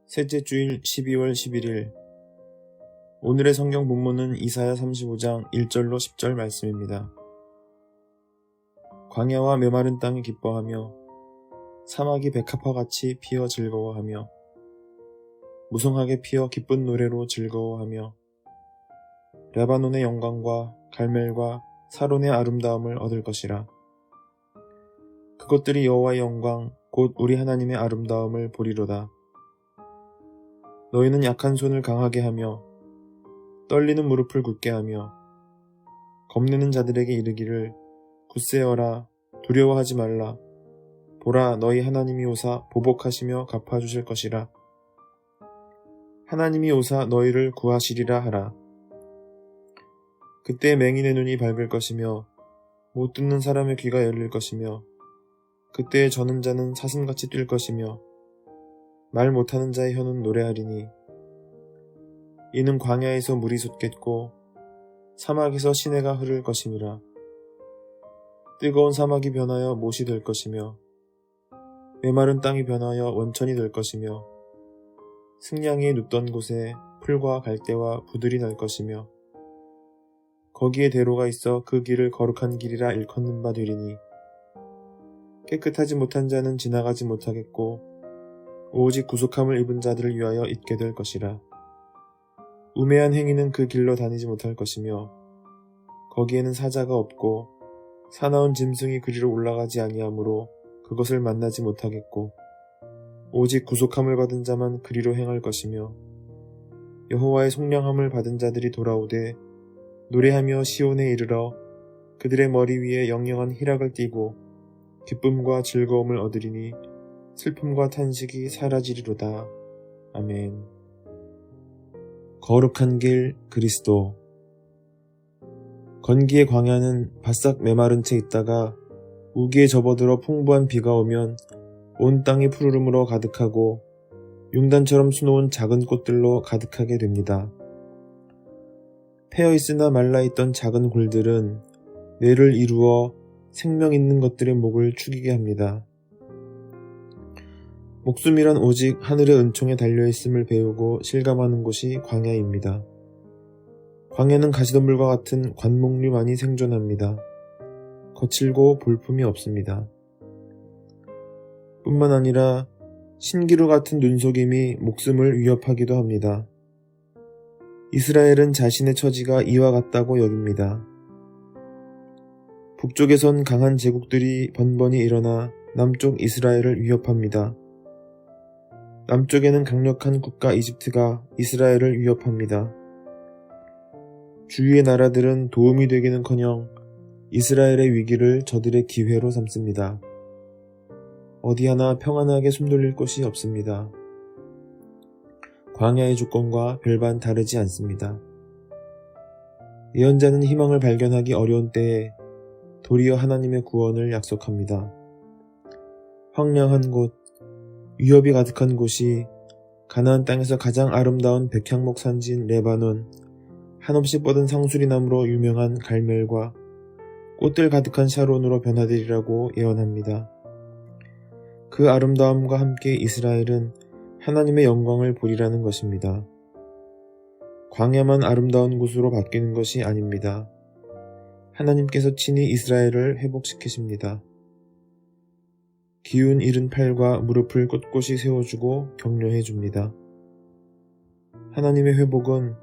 셋째 주일 12월 11일 오늘의 성경 본문은 이사야 35장 1절로 10절 말씀입니다. 광야와 메마른 땅이 기뻐하며 사막이 백합화같이 피어 즐거워하며 무성하게 피어 기쁜 노래로 즐거워하며 레바논의 영광과 갈멜과 사론의 아름다움을 얻을 것이라. 그것들이 여호와의 영광 곧 우리 하나님의 아름다움을 보리로다. 너희는 약한 손을 강하게 하며 떨리는 무릎을 굳게 하며 겁내는 자들에게 이르기를 굳세어라 두려워하지 말라. 보라 너희 하나님이 오사 보복하시며 갚아주실 것이라. 하나님이 오사 너희를 구하시리라 하라. 그때 맹인의 눈이 밝을 것이며 못 듣는 사람의 귀가 열릴 것이며 그때 저는 자는 사슴같이 뛸 것이며 말 못하는 자의 혀는 노래하리니 이는 광야에서 물이 솟겠고 사막에서 시내가 흐를 것임이라. 뜨거운 사막이 변하여 못이 될 것이며 메마른 땅이 변하여 원천이 될 것이며 승냥이 눕던 곳에 풀과 갈대와 부들이 날 것이며 거기에 대로가 있어 그 길을 거룩한 길이라 일컫는 바 되리니 깨끗하지 못한 자는 지나가지 못하겠고 오직 구속함을 입은 자들을 위하여 있게 될 것이라. 우매한 행위는 그 길로 다니지 못할 것이며 거기에는 사자가 없고 사나운 짐승이 그리로 올라가지 아니하므로 그것을 만나지 못하겠고 오직 구속함을 받은 자만 그리로 행할 것이며 여호와의 속량함을 받은 자들이 돌아오되 노래하며 시온에 이르러 그들의 머리 위에 영영한 희락을 띠고 기쁨과 즐거움을 얻으리니 슬픔과 탄식이 사라지리로다. 아멘. 거룩한 길 그리스도. 건기의 광야는 바싹 메마른 채 있다가 우기에 접어들어 풍부한 비가 오면 온 땅이 푸르름으로 가득하고 융단처럼 수놓은 작은 꽃들로 가득하게 됩니다. 패어있으나 말라있던 작은 굴들은 뇌를 이루어 생명 있는 것들의 목을 축이게 합니다. 목숨이란 오직 하늘의 은총에 달려있음을 배우고 실감하는 곳이 광야입니다. 광야는 가시덤불과 같은 관목류만이 생존합니다. 거칠고 볼품이 없습니다. 뿐만 아니라 신기루 같은 눈속임이 목숨을 위협하기도 합니다. 이스라엘은 자신의 처지가 이와 같다고 여깁니다. 북쪽에선 강한 제국들이 번번이 일어나 남쪽 이스라엘을 위협합니다. 남쪽에는 강력한 국가 이집트가 이스라엘을 위협합니다. 주위의 나라들은 도움이 되기는커녕 이스라엘의 위기를 저들의 기회로 삼습니다. 어디 하나 평안하게 숨돌릴 곳이 없습니다. 광야의 조건과 별반 다르지 않습니다. 예언자는 희망을 발견하기 어려운 때에 도리어 하나님의 구원을 약속합니다. 황량한 곳, 위협이 가득한 곳이 가나안 땅에서 가장 아름다운 백향목 산지인 레바논, 한없이 뻗은 상수리나무로 유명한 갈멜과 꽃들 가득한 샤론으로 변화되리라고 예언합니다. 그 아름다움과 함께 이스라엘은 하나님의 영광을 보리라는 것입니다. 광야만 아름다운 곳으로 바뀌는 것이 아닙니다. 하나님께서 친히 이스라엘을 회복시키십니다. 기운 잃은 팔과 무릎을 꼿꼿이 세워주고 격려해줍니다. 하나님의 회복은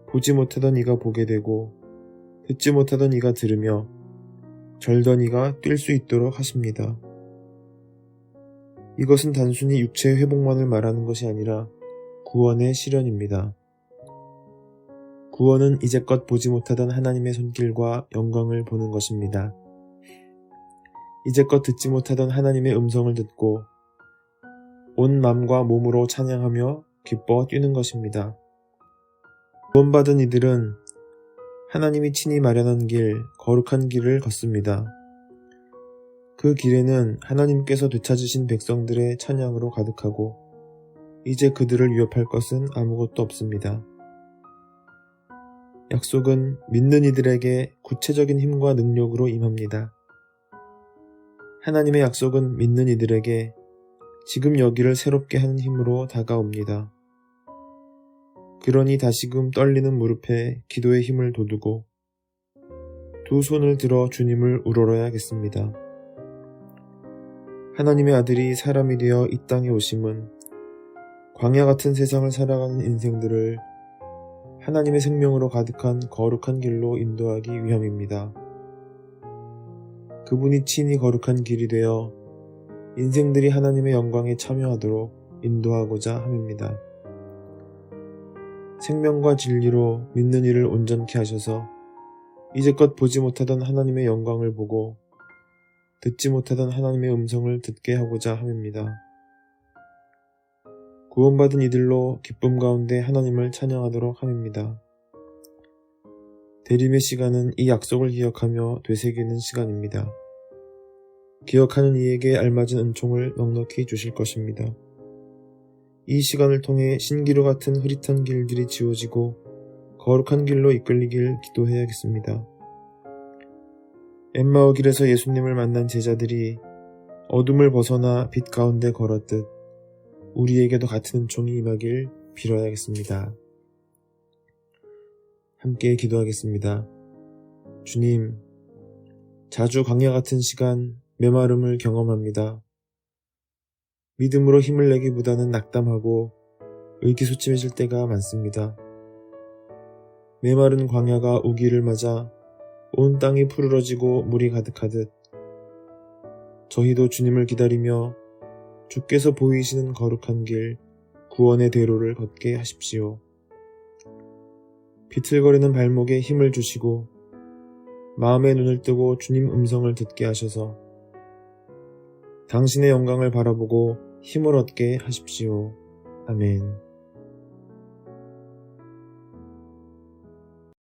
보지 못하던 이가 보게 되고 듣지 못하던 이가 들으며 절던 이가 뛸 수 있도록 하십니다. 이것은 단순히 육체의 회복만을 말하는 것이 아니라 구원의 실현입니다. 구원은 이제껏 보지 못하던 하나님의 손길과 영광을 보는 것입니다. 이제껏 듣지 못하던 하나님의 음성을 듣고 온 마음과 몸으로 찬양하며 기뻐 뛰는 것입니다. 구원받은 이들은 하나님이 친히 마련한 길, 거룩한 길을 걷습니다. 그 길에는 하나님께서 되찾으신 백성들의 찬양으로 가득하고 이제 그들을 위협할 것은 아무것도 없습니다. 약속은 믿는 이들에게 구체적인 힘과 능력으로 임합니다. 하나님의 약속은 믿는 이들에게 지금 여기를 새롭게 하는 힘으로 다가옵니다. 그러니 다시금 떨리는 무릎에 기도의 힘을 돋우고 두 손을 들어 주님을 우러러야겠습니다. 하나님의 아들이 사람이 되어 이 땅에 오심은 광야 같은 세상을 살아가는 인생들을 하나님의 생명으로 가득한 거룩한 길로 인도하기 위함입니다. 그분이 친히 거룩한 길이 되어 인생들이 하나님의 영광에 참여하도록 인도하고자 함입니다. 생명과 진리로 믿는 이를 온전케 하셔서 이제껏 보지 못하던 하나님의 영광을 보고 듣지 못하던 하나님의 음성을 듣게 하고자 함입니다. 구원받은 이들로 기쁨 가운데 하나님을 찬양하도록 함입니다. 대림의 시간은 이 약속을 기억하며 되새기는 시간입니다. 기억하는 이에게 알맞은 은총을 넉넉히 주실 것입니다. 이 시간을 통해 신기루 같은 흐릿한 길들이 지워지고 거룩한 길로 이끌리길 기도해야겠습니다. 엠마오 길에서 예수님을 만난 제자들이 어둠을 벗어나 빛 가운데 걸었듯 우리에게도 같은 은총이 임하길 빌어야겠습니다. 함께 기도하겠습니다. 주님, 자주 광야 같은 시간 메마름을 경험합니다. 믿음으로 힘을 내기보다는 낙담하고 의기소침해질 때가 많습니다. 메마른 광야가 우기를 맞아 온 땅이 푸르러지고 물이 가득하듯 저희도 주님을 기다리며 주께서 보이시는 거룩한 길, 구원의 대로를 걷게 하십시오. 비틀거리는 발목에 힘을 주시고 마음의 눈을 뜨고 주님 음성을 듣게 하셔서 당신의 영광을 바라보고 힘을 얻게 하십시오. 아멘.